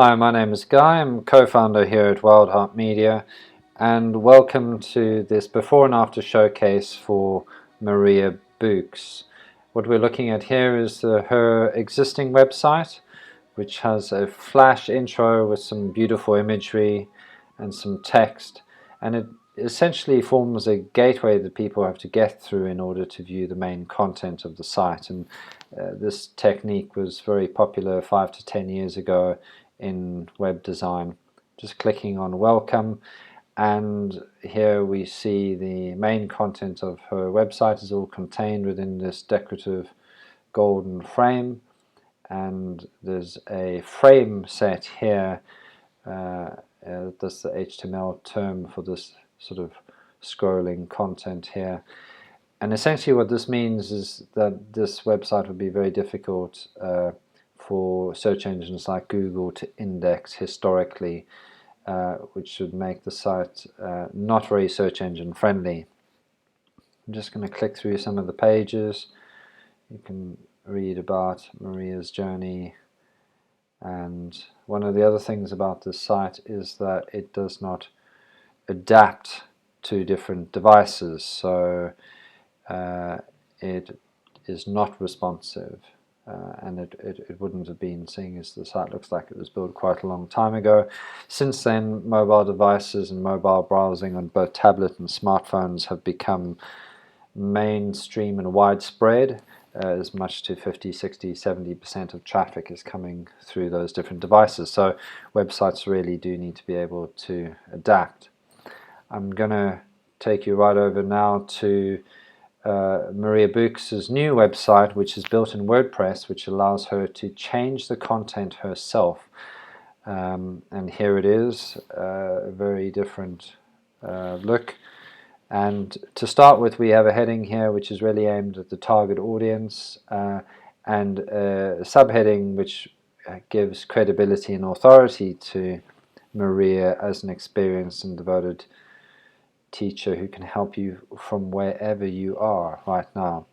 Hi, my name is Guy. I'm co-founder here at Wildheart Media, and welcome to this before and after showcase for Maria Boox. What we're looking at here is her existing website, which has a flash intro with some beautiful imagery and some text, and it essentially forms a gateway that people have to get through in order to view the main content of the site. And this technique was very popular 5 to 10 years ago in web design. Just clicking on welcome, and here we see the main content of her website is all contained within this decorative golden frame, and there's a frame set here. That's the HTML term for this sort of scrolling content here. And essentially what this means is that this website would be very difficult for search engines like Google to index historically, which should make the site not very search engine friendly. I'm just going to click through some of the pages. You can read about Maria's journey, and one of the other things about this site is that it does not adapt to different devices, so it is not responsive, and it wouldn't have been, seeing as the site looks like it was built quite a long time ago. Since then, mobile devices and mobile browsing on both tablet and smartphones have become mainstream and widespread. As much to 50, 60, 70% of traffic is coming through those different devices, so websites really do need to be able to adapt. I'm going to take you right over now to Maria Boox's new website, which is built in WordPress, which allows her to change the content herself. And here it is, a very different look. And to start with, we have a heading here which is really aimed at the target audience, and a subheading which gives credibility and authority to Maria as an experienced and devoted teacher who can help you from wherever you are right now.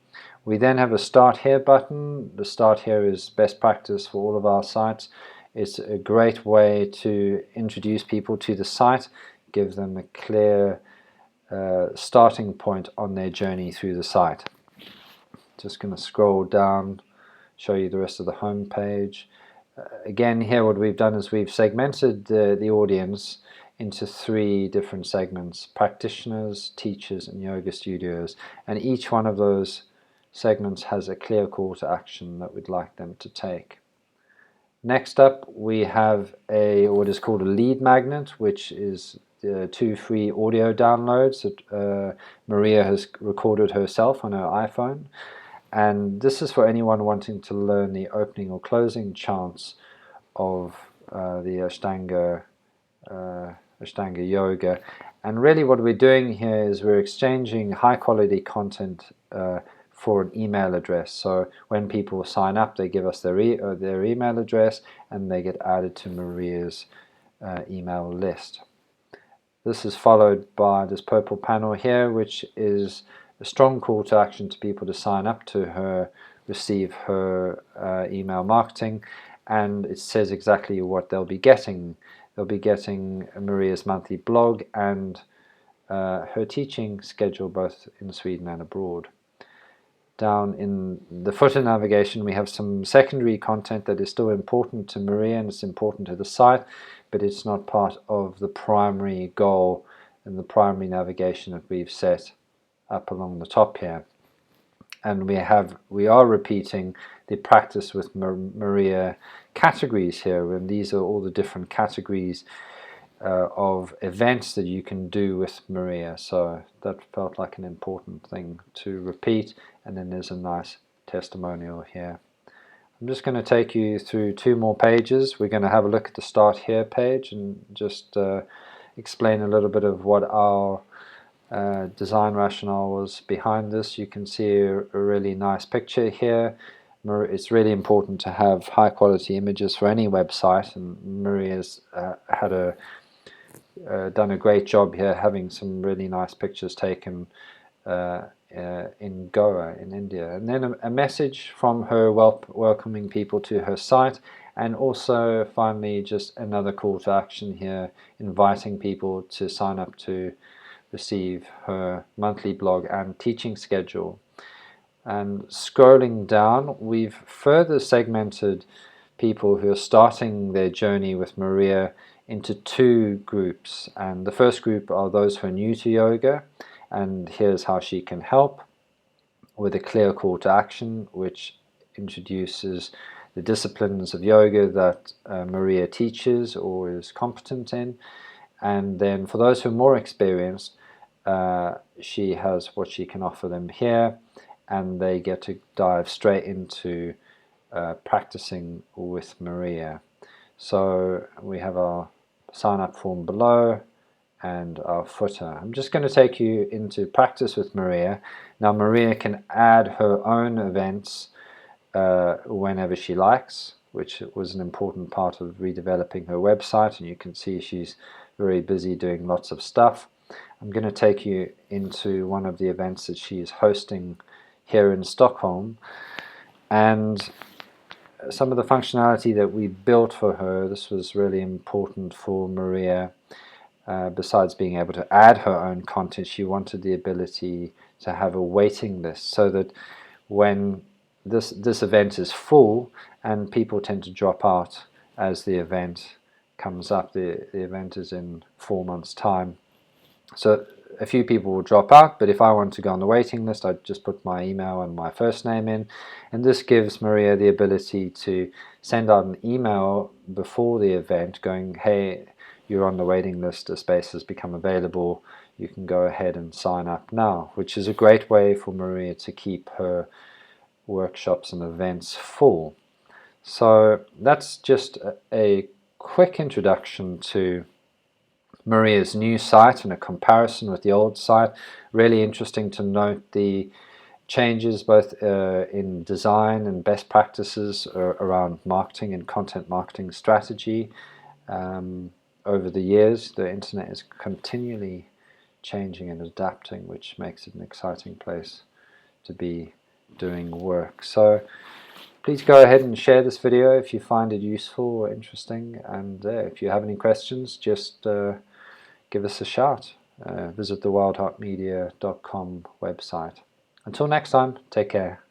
We then have a Start Here button. The Start Here is best practice for all of our sites. It's a great way to introduce people to the site, give them a clear starting point on their journey through the site. Just going to scroll down, show you the rest of the home page. Again, here what we've done is we've segmented the audience into 3 different segments: practitioners, teachers, and yoga studios, and each one of those segments has a clear call to action that we'd like them to take. Next up, we have what is called a lead magnet, which is 2 free audio downloads that Maria has recorded herself on her iPhone, and this is for anyone wanting to learn the opening or closing chants of the Ashtanga yoga. And really what we're doing here is we're exchanging high quality content for an email address. So when people sign up, they give us their email address, and they get added to Maria's email list. This is followed by this purple panel here, which is a strong call to action to people to sign up to her, receive her email marketing, and it says exactly what they'll be getting. They'll be getting Maria's monthly blog and her teaching schedule, both in Sweden and abroad. Down in the footer navigation, we have some secondary content that is still important to Maria and it's important to the site, but it's not part of the primary goal and the primary navigation that we've set up along the top here. And we are repeating the practice with Maria categories here, and these are all the different categories of events that you can do with Maria. So that felt like an important thing to repeat. And then there's a nice testimonial here. I'm just going to take you through 2 more pages. We're going to have a look at the Start Here page and just explain a little bit of what our design rationale was behind this. You can see a really nice picture here. It's really important to have high quality images for any website, and Maria's done a great job here, having some really nice pictures taken in Goa in India. And then a message from her welcoming people to her site, And also finally, just another call to action here, inviting people to sign up to receive her monthly blog and teaching schedule. And scrolling down, we've further segmented people who are starting their journey with Maria into 2 groups. And the first group are those who are new to yoga, and here's how she can help, with a clear call to action which introduces the disciplines of yoga that Maria teaches or is competent in. And then for those who are more experienced, she has what she can offer them here, and they get to dive straight into practicing with Maria. So we have our sign up form below and our footer. I'm just going to take you into practice with Maria. Now Maria can add her own events whenever she likes, which was an important part of redeveloping her website, and you can see she's very busy doing lots of stuff. I'm going to take you into one of the events that she is hosting here in Stockholm, and some of the functionality that we built for her. This was really important for Maria. Besides being able to add her own content, she wanted the ability to have a waiting list, so that when this event is full, and people tend to drop out as the event comes up. The event is in 4 months' time, so a few people will drop out, but if I want to go on the waiting list, I just put my email and my first name in, and this gives Maria the ability to send out an email before the event going, hey, you're on the waiting list, a space has become available, you can go ahead and sign up now, which is a great way for Maria to keep her workshops and events full. So that's just a quick introduction to Maria's new site and a comparison with the old site. Really interesting to note the changes both in design and best practices around marketing and content marketing strategy. Over the years, the internet is continually changing and adapting, which makes it an exciting place to be doing work. So please go ahead and share this video if you find it useful or interesting, and if you have any questions, just give us a shout. Visit the wildheartmedia.com website. Until next time, take care.